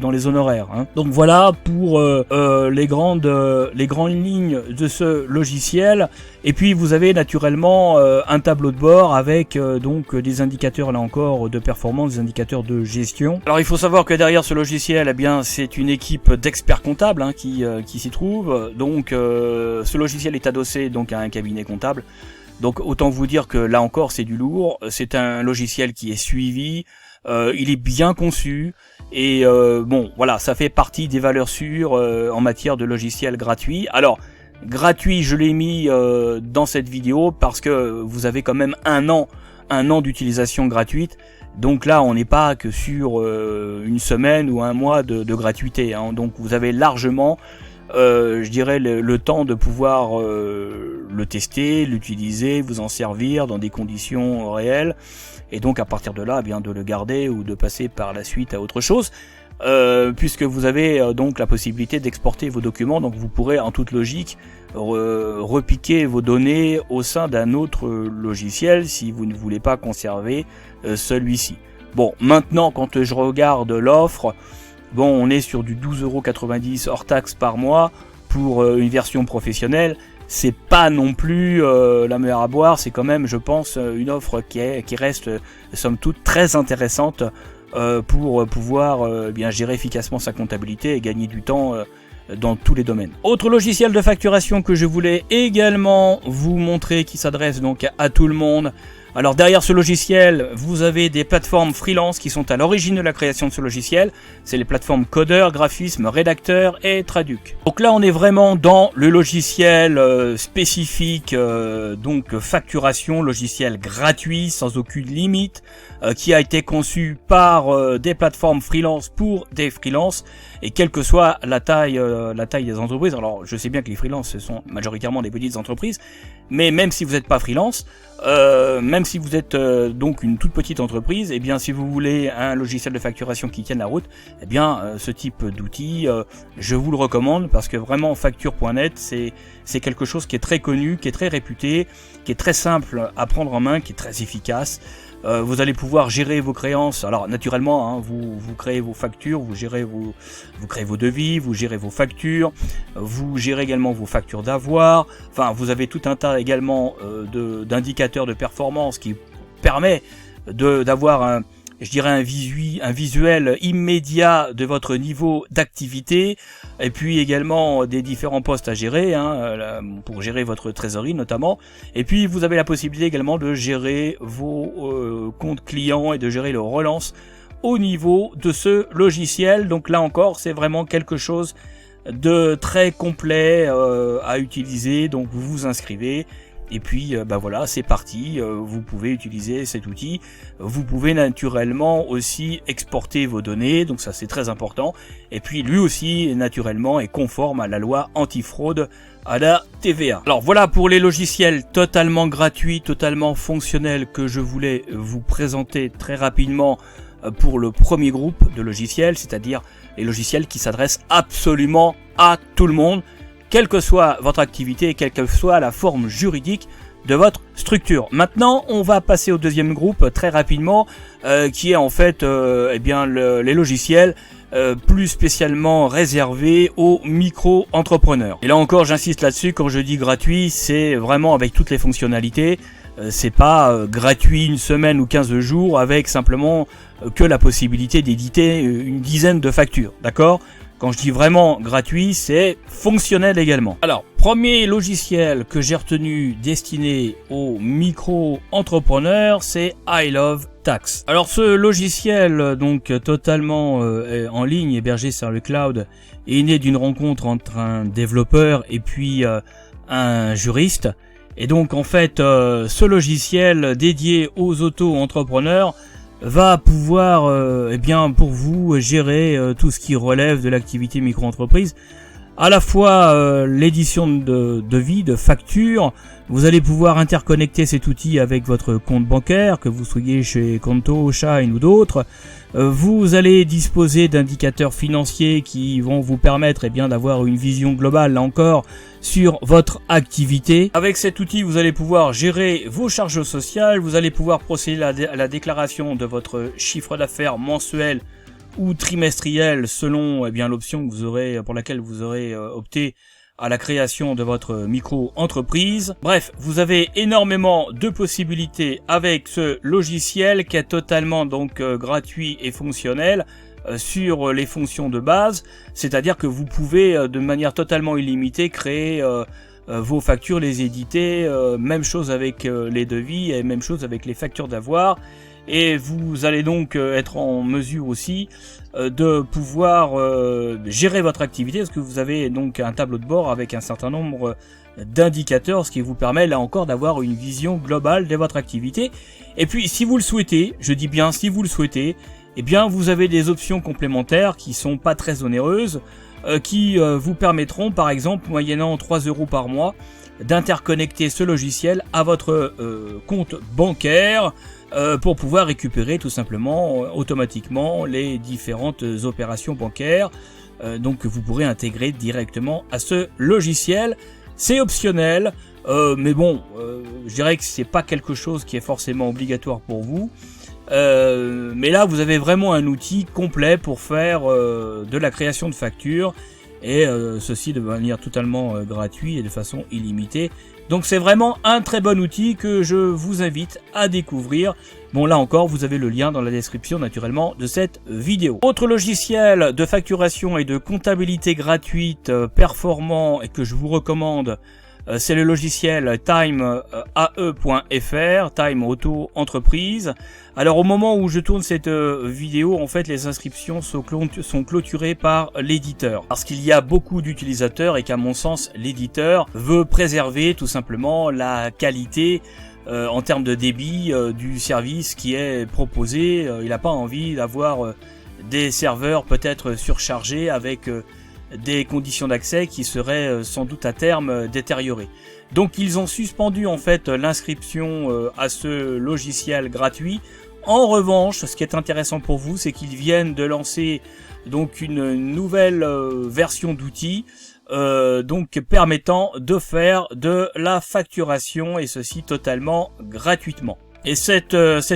les honoraires. Hein. Donc voilà pour les grandes lignes de ce logiciel. Et puis vous avez naturellement un tableau de bord avec donc des indicateurs là encore de performance, des indicateurs de gestion. Alors il faut savoir que derrière ce logiciel, eh bien c'est une équipe d'experts comptables hein, qui s'y trouve. Donc ce logiciel est adossé donc à un cabinet comptable. Donc autant vous dire que là encore c'est du lourd, c'est un logiciel qui est suivi, il est bien conçu et bon voilà, ça fait partie des valeurs sûres en matière de logiciel gratuit. Alors gratuit, je l'ai mis dans cette vidéo parce que vous avez quand même un an d'utilisation gratuite. Donc là on n'est pas que sur une semaine ou un mois de gratuité, hein. Donc vous avez largement je dirais le temps de pouvoir le tester, l'utiliser, vous en servir dans des conditions réelles, et donc à partir de là, eh bien de le garder ou de passer par la suite à autre chose, puisque vous avez donc la possibilité d'exporter vos documents, donc vous pourrez en toute logique repiquer vos données au sein d'un autre logiciel si vous ne voulez pas conserver celui-ci. Bon, maintenant quand je regarde l'offre, bon, on est sur du 12,90 € hors taxe par mois pour une version professionnelle. C'est pas non plus la meilleure à boire. C'est quand même, je pense, une offre qui reste, somme toute, très intéressante pour pouvoir bien gérer efficacement sa comptabilité et gagner du temps dans tous les domaines. Autre logiciel de facturation que je voulais également vous montrer, qui s'adresse donc à tout le monde. Alors derrière ce logiciel, vous avez des plateformes freelance qui sont à l'origine de la création de ce logiciel. C'est les plateformes Codeur, Graphisme, Rédacteur et Traduc. Donc là on est vraiment dans le logiciel spécifique, donc facturation, logiciel gratuit, sans aucune limite, qui a été conçu par des plateformes freelance pour des freelances, et quelle que soit la taille des entreprises. Alors je sais bien que les freelances ce sont majoritairement des petites entreprises, mais même si vous n'êtes pas freelance, même si vous êtes donc une toute petite entreprise, et bien si vous voulez un logiciel de facturation qui tienne la route, eh bien ce type d'outil, je vous le recommande, parce que vraiment facture.net c'est quelque chose qui est très connu, qui est très réputé, qui est très simple à prendre en main, qui est très efficace. Vous allez pouvoir gérer vos créances. Alors naturellement, hein, vous créez vos factures, vous créez vos devis, vous gérez vos factures, vous gérez également vos factures d'avoir. Enfin, vous avez tout un tas également d'indicateurs de performance qui permet d'avoir un visuel immédiat de votre niveau d'activité, et puis également des différents postes à gérer, hein, pour gérer votre trésorerie notamment. Et puis vous avez la possibilité également de gérer vos comptes clients et de gérer le relance au niveau de ce logiciel. Donc là encore, c'est vraiment quelque chose de très complet à utiliser. Donc vous vous inscrivez. Et puis voilà, c'est parti, vous pouvez utiliser cet outil. Vous pouvez naturellement aussi exporter vos données, donc ça c'est très important. Et puis lui aussi naturellement est conforme à la loi antifraude à la TVA. Alors voilà pour les logiciels totalement gratuits, totalement fonctionnels que je voulais vous présenter très rapidement pour le premier groupe de logiciels, c'est-à-dire les logiciels qui s'adressent absolument à tout le monde, quelle que soit votre activité et quelle que soit la forme juridique de votre structure. Maintenant, on va passer au deuxième groupe très rapidement, qui est en fait les logiciels plus spécialement réservés aux micro-entrepreneurs. Et là encore, j'insiste là-dessus, quand je dis gratuit, c'est vraiment avec toutes les fonctionnalités. C'est pas gratuit une semaine ou 15 jours avec simplement que la possibilité d'éditer une dizaine de factures, d'accord ? Quand je dis vraiment gratuit, c'est fonctionnel également. Alors, premier logiciel que j'ai retenu destiné aux micro-entrepreneurs, c'est I Love Tax. Alors ce logiciel, donc totalement en ligne, hébergé sur le cloud, est né d'une rencontre entre un développeur et puis un juriste. Et donc en fait, ce logiciel dédié aux auto-entrepreneurs va pouvoir pour vous gérer tout ce qui relève de l'activité micro-entreprise à la fois l'édition de devis, de factures. Vous allez pouvoir interconnecter cet outil avec votre compte bancaire, que vous soyez chez Conto, Shine ou d'autres. Vous allez disposer d'indicateurs financiers qui vont vous permettre d'avoir une vision globale, là encore, sur votre activité. Avec cet outil, vous allez pouvoir gérer vos charges sociales, vous allez pouvoir procéder à la déclaration de votre chiffre d'affaires mensuel ou trimestriel selon l'option que vous aurez, pour laquelle vous aurez opté à la création de votre micro-entreprise. Bref, vous avez énormément de possibilités avec ce logiciel qui est totalement gratuit et fonctionnel sur les fonctions de base, c'est-à-dire que vous pouvez de manière totalement illimitée créer vos factures, les éditer, même chose avec les devis et même chose avec les factures d'avoir. Et vous allez donc être en mesure aussi de pouvoir gérer votre activité, parce que vous avez donc un tableau de bord avec un certain nombre d'indicateurs, ce qui vous permet là encore d'avoir une vision globale de votre activité. Et puis si vous le souhaitez, je dis bien si vous le souhaitez, vous avez des options complémentaires qui sont pas très onéreuses, qui vous permettront par exemple, moyennant 3 € par mois, d'interconnecter ce logiciel à votre compte bancaire pour pouvoir récupérer tout simplement automatiquement les différentes opérations bancaires donc vous pourrez intégrer directement à ce logiciel. C'est optionnel, mais bon, je dirais que c'est pas quelque chose qui est forcément obligatoire pour vous. Mais là vous avez vraiment un outil complet pour faire de la création de factures, et ceci de manière totalement gratuite et de façon illimitée. Donc c'est vraiment un très bon outil que je vous invite à découvrir. Bon, là encore, vous avez le lien dans la description naturellement de cette vidéo. Autre logiciel de facturation et de comptabilité gratuite performant et que je vous recommande, c'est le logiciel time.ae.fr, Time Auto Entreprise. Alors au moment où je tourne cette vidéo, en fait les inscriptions sont clôturées par l'éditeur, parce qu'il y a beaucoup d'utilisateurs et qu'à mon sens l'éditeur veut préserver tout simplement la qualité en termes de débit du service qui est proposé. Il n'a pas envie d'avoir des serveurs peut-être surchargés avec des conditions d'accès qui seraient sans doute à terme détériorées. Donc ils ont suspendu en fait l'inscription à ce logiciel gratuit. En revanche, ce qui est intéressant pour vous, c'est qu'ils viennent de lancer donc une nouvelle version d'outil donc permettant de faire de la facturation, et ceci totalement gratuitement. Et cet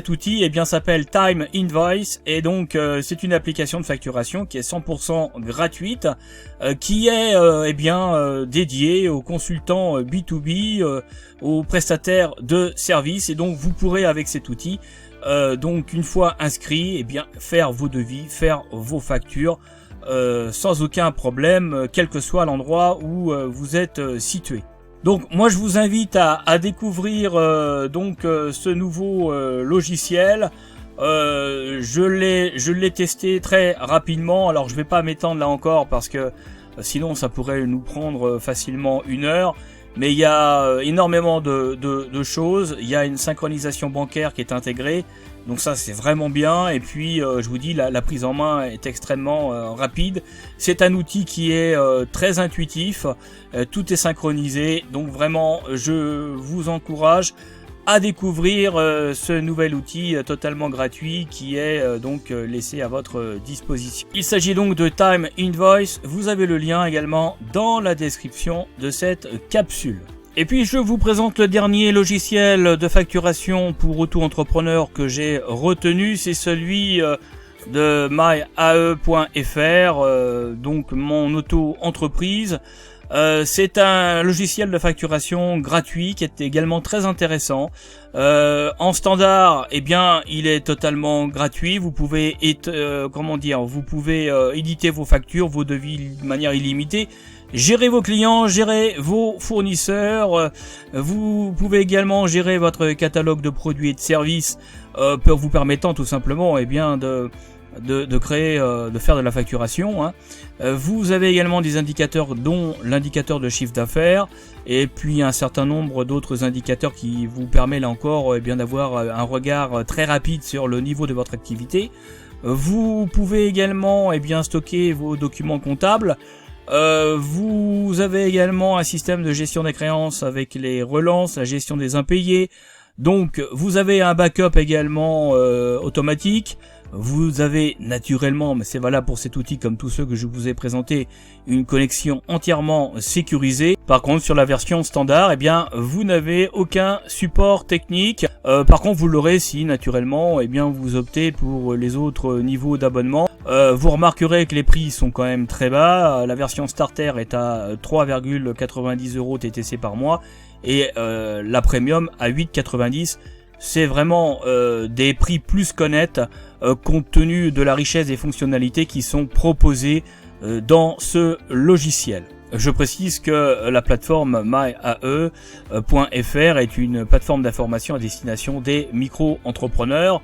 outil s'appelle Time Invoice, et donc c'est une application de facturation qui est 100% gratuite, qui est dédiée aux consultants B2B, aux prestataires de services. Et donc vous pourrez avec cet outil donc une fois inscrit faire vos devis, faire vos factures sans aucun problème, quel que soit l'endroit où vous êtes situé. Donc moi je vous invite à découvrir ce nouveau logiciel. Je l'ai testé très rapidement, alors je vais pas m'étendre là encore parce que sinon ça pourrait nous prendre facilement 1 heure. Mais il y a énormément de choses. Il y a une synchronisation bancaire qui est intégrée, donc ça c'est vraiment bien. Et puis je vous dis, la prise en main est extrêmement rapide. C'est un outil qui est très intuitif, tout est synchronisé, donc vraiment je vous encourage à découvrir ce nouvel outil totalement gratuit qui est laissé à votre disposition. Il s'agit donc de Time Invoice. Vous avez le lien également dans la description de cette capsule. Et puis je vous présente le dernier logiciel de facturation pour auto-entrepreneur que j'ai retenu, c'est celui de myae.fr, donc mon auto-entreprise. C'est un logiciel de facturation gratuit qui est également très intéressant. En standard, il est totalement gratuit. Vous pouvez éditer vos factures, vos devis de manière illimitée, gérer vos clients, gérer vos fournisseurs. Vous pouvez également gérer votre catalogue de produits et de services, vous permettant tout simplement de créer, de faire de la facturation. Vous avez également des indicateurs, dont l'indicateur de chiffre d'affaires, et puis un certain nombre d'autres indicateurs qui vous permettent là encore d'avoir un regard très rapide sur le niveau de votre activité. Vous pouvez également stocker vos documents comptables. Vous avez également un système de gestion des créances avec les relances, la gestion des impayés. Donc vous avez un backup également automatique. Vous avez naturellement, mais c'est valable pour cet outil comme tous ceux que je vous ai présentés, une connexion entièrement sécurisée. Par contre, sur la version standard, eh bien, vous n'avez aucun support technique. Par contre, vous l'aurez si naturellement, eh bien, vous optez pour les autres niveaux d'abonnement. Vous remarquerez que les prix sont quand même très bas. La version starter est à 3,90 € TTC par mois et la premium à 8,90 €. C'est vraiment des prix plus qu'honnêtes compte tenu de la richesse des fonctionnalités qui sont proposées dans ce logiciel. Je précise que la plateforme myae.fr est une plateforme d'information à destination des micro-entrepreneurs.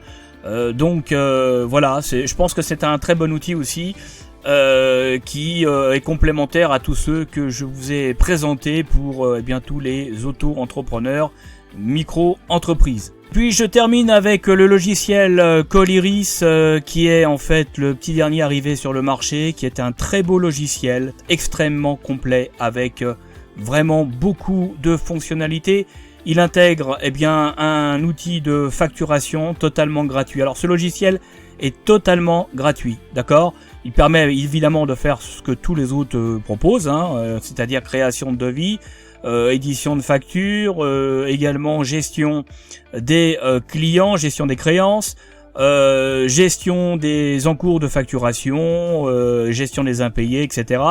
Donc voilà, je pense que c'est un très bon outil aussi qui est complémentaire à tous ceux que je vous ai présentés pour tous les auto-entrepreneurs micro-entreprises. Puis je termine avec le logiciel Coliris qui est en fait le petit dernier arrivé sur le marché, qui est un très beau logiciel extrêmement complet avec vraiment beaucoup de fonctionnalités. Il intègre un outil de facturation totalement gratuit. Alors ce logiciel est totalement gratuit, d'accord ? Il permet évidemment de faire ce que tous les autres proposent, c'est-à-dire création de devis, édition de factures, également gestion des clients, gestion des créances, gestion des encours de facturation, gestion des impayés, etc.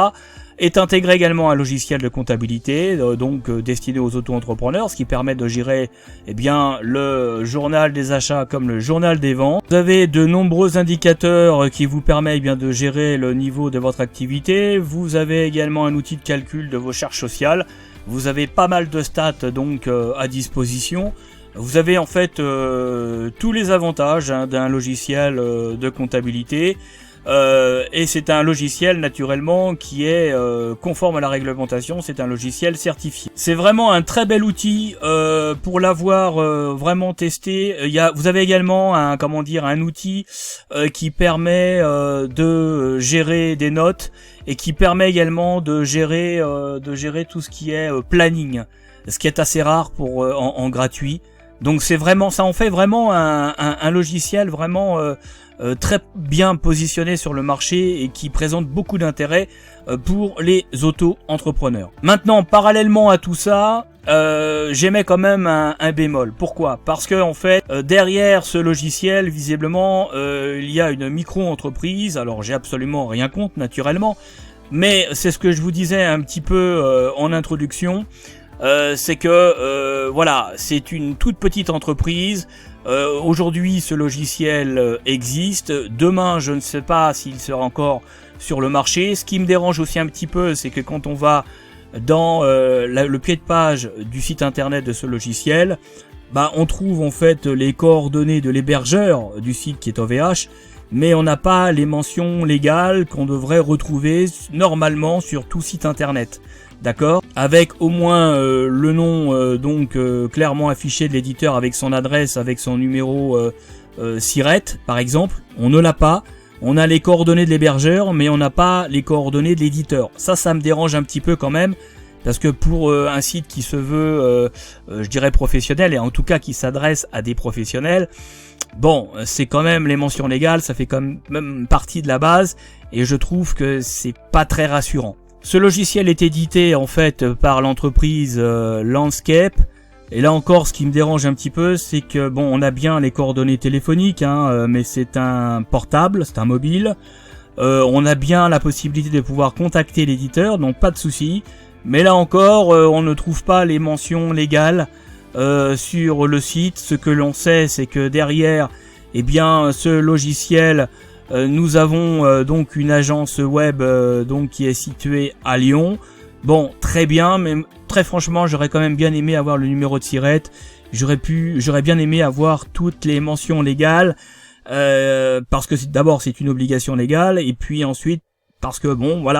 Est intégré également un logiciel de comptabilité, destiné aux auto-entrepreneurs, ce qui permet de gérer le journal des achats comme le journal des ventes. Vous avez de nombreux indicateurs qui vous permettent de gérer le niveau de votre activité. Vous avez également un outil de calcul de vos charges sociales. Vous avez pas mal de stats à disposition. Vous avez en fait tous les avantages d'un logiciel de comptabilité. Et c'est un logiciel naturellement qui est conforme à la réglementation, c'est un logiciel certifié. C'est vraiment un très bel outil pour l'avoir vraiment testé. Vous avez également un outil qui permet de gérer des notes et qui permet également de gérer tout ce qui est planning, ce qui est assez rare pour en gratuit. Donc c'est vraiment, ça en fait vraiment un logiciel vraiment très bien positionné sur le marché et qui présente beaucoup d'intérêt pour les auto-entrepreneurs. Maintenant, parallèlement à tout ça, j'émets quand même un bémol. Pourquoi ? Parce que en fait, derrière ce logiciel, visiblement, il y a une micro-entreprise. Alors j'ai absolument rien contre, naturellement, mais c'est ce que je vous disais un petit peu en introduction. C'est que c'est une toute petite entreprise. Aujourd'hui, ce logiciel existe. Demain, je ne sais pas s'il sera encore sur le marché. Ce qui me dérange aussi un petit peu, c'est que quand on va dans le pied de page du site internet de ce logiciel, on trouve en fait les coordonnées de l'hébergeur du site qui est OVH, mais on n'a pas les mentions légales qu'on devrait retrouver normalement sur tout site internet. D'accord, avec au moins le nom clairement affiché de l'éditeur avec son adresse, avec son numéro SIRET par exemple. On ne l'a pas. On a les coordonnées de l'hébergeur, mais on n'a pas les coordonnées de l'éditeur. Ça me dérange un petit peu quand même, parce que pour un site qui se veut, je dirais professionnel, et en tout cas qui s'adresse à des professionnels, c'est quand même les mentions légales, ça fait quand même partie de la base, et je trouve que c'est pas très rassurant. Ce logiciel est édité en fait par l'entreprise Landscape. Et là encore, ce qui me dérange un petit peu, c'est que on a bien les coordonnées téléphoniques, mais c'est un portable, c'est un mobile. On a bien la possibilité de pouvoir contacter l'éditeur, donc pas de souci. Mais là encore, on ne trouve pas les mentions légales sur le site. Ce que l'on sait, c'est que derrière, ce logiciel, nous avons donc une agence web qui est située à Lyon. Très bien, mais très franchement, j'aurais quand même bien aimé avoir le numéro de SIRET. J'aurais bien aimé avoir toutes les mentions légales, parce que d'abord c'est une obligation légale, et puis ensuite parce que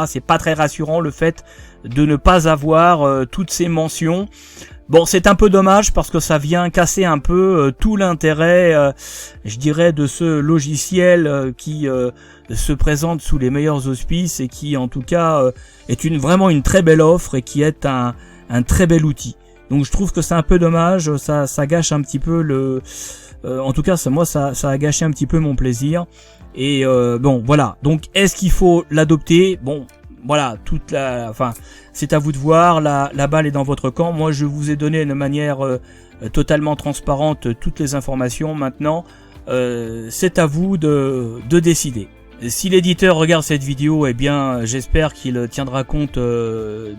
c'est pas très rassurant le fait de ne pas avoir toutes ces mentions. Bon, c'est un peu dommage parce que ça vient casser un peu tout l'intérêt, je dirais, de ce logiciel qui se présente sous les meilleurs auspices et qui, en tout cas, est vraiment une très belle offre et qui est un très bel outil. Donc, je trouve que c'est un peu dommage, ça gâche un petit peu le... en tout cas, ça a gâché un petit peu mon plaisir. Et bon, voilà. Donc, est-ce qu'il faut l'adopter? Bon, voilà, c'est à vous de voir. La balle est dans votre camp. Moi, je vous ai donné de manière totalement transparente toutes les informations. Maintenant, c'est à vous de décider. Si l'éditeur regarde cette vidéo, eh bien, j'espère qu'il tiendra compte de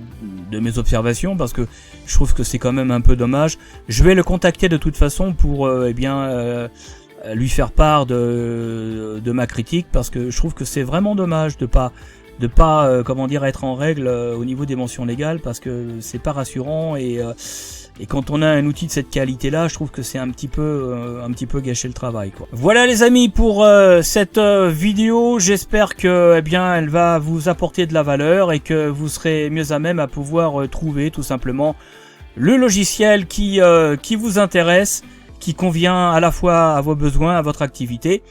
mes observations, parce que je trouve que c'est quand même un peu dommage. Je vais le contacter de toute façon pour, lui faire part de ma critique, parce que je trouve que c'est vraiment dommage de pas être en règle au niveau des mentions légales, parce que c'est pas rassurant, et quand on a un outil de cette qualité là, je trouve que c'est un petit peu gâcher le travail, quoi. Voilà les amis pour cette vidéo, j'espère que elle va vous apporter de la valeur et que vous serez mieux à même à pouvoir trouver tout simplement le logiciel qui vous intéresse, qui convient à la fois à vos besoins, à votre activité.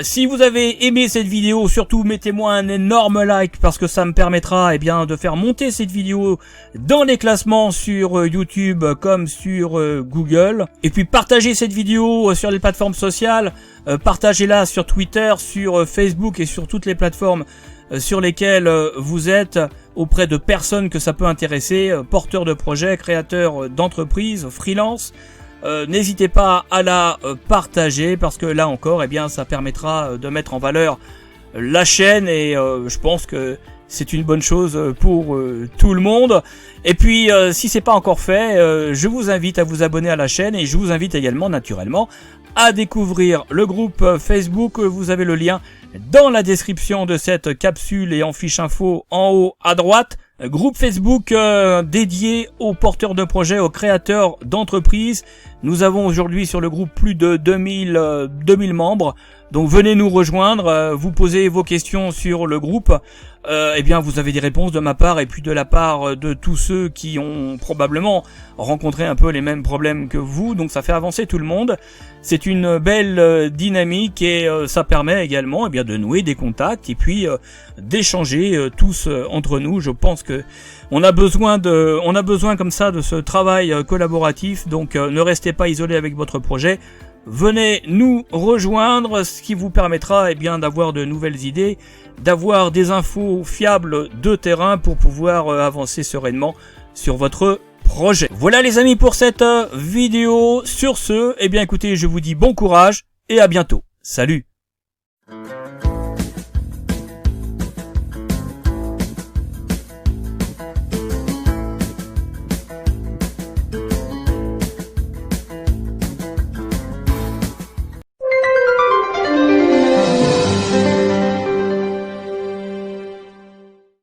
Si vous avez aimé cette vidéo, surtout mettez-moi un énorme like, parce que ça me permettra de faire monter cette vidéo dans les classements sur YouTube comme sur Google. Et puis partagez cette vidéo sur les plateformes sociales, partagez-la sur Twitter, sur Facebook et sur toutes les plateformes sur lesquelles vous êtes, auprès de personnes que ça peut intéresser, porteurs de projets, créateurs d'entreprises, freelance. N'hésitez pas à la partager, parce que là encore, ça permettra de mettre en valeur la chaîne, et je pense que c'est une bonne chose pour tout le monde. Et puis, si c'est pas encore fait, je vous invite à vous abonner à la chaîne, et je vous invite également, naturellement, à découvrir le groupe Facebook. Vous avez le lien dans la description de cette capsule et en fiche info en haut à droite. Groupe Facebook dédié aux porteurs de projets, aux créateurs d'entreprises. Nous avons aujourd'hui sur le groupe plus de 2000 membres. Donc venez nous rejoindre, vous posez vos questions sur le groupe. Vous avez des réponses de ma part et puis de la part de tous ceux qui ont probablement rencontré un peu les mêmes problèmes que vous. Donc ça fait avancer tout le monde. C'est une belle dynamique, et ça permet également de nouer des contacts et puis d'échanger tous entre nous. Je pense que on a besoin comme ça de ce travail collaboratif. Donc ne restez pas isolés avec votre projet. Venez nous rejoindre, ce qui vous permettra d'avoir de nouvelles idées, d'avoir des infos fiables de terrain pour pouvoir avancer sereinement sur votre projet. Voilà les amis pour cette vidéo. Sur ce, écoutez, je vous dis bon courage et à bientôt. Salut!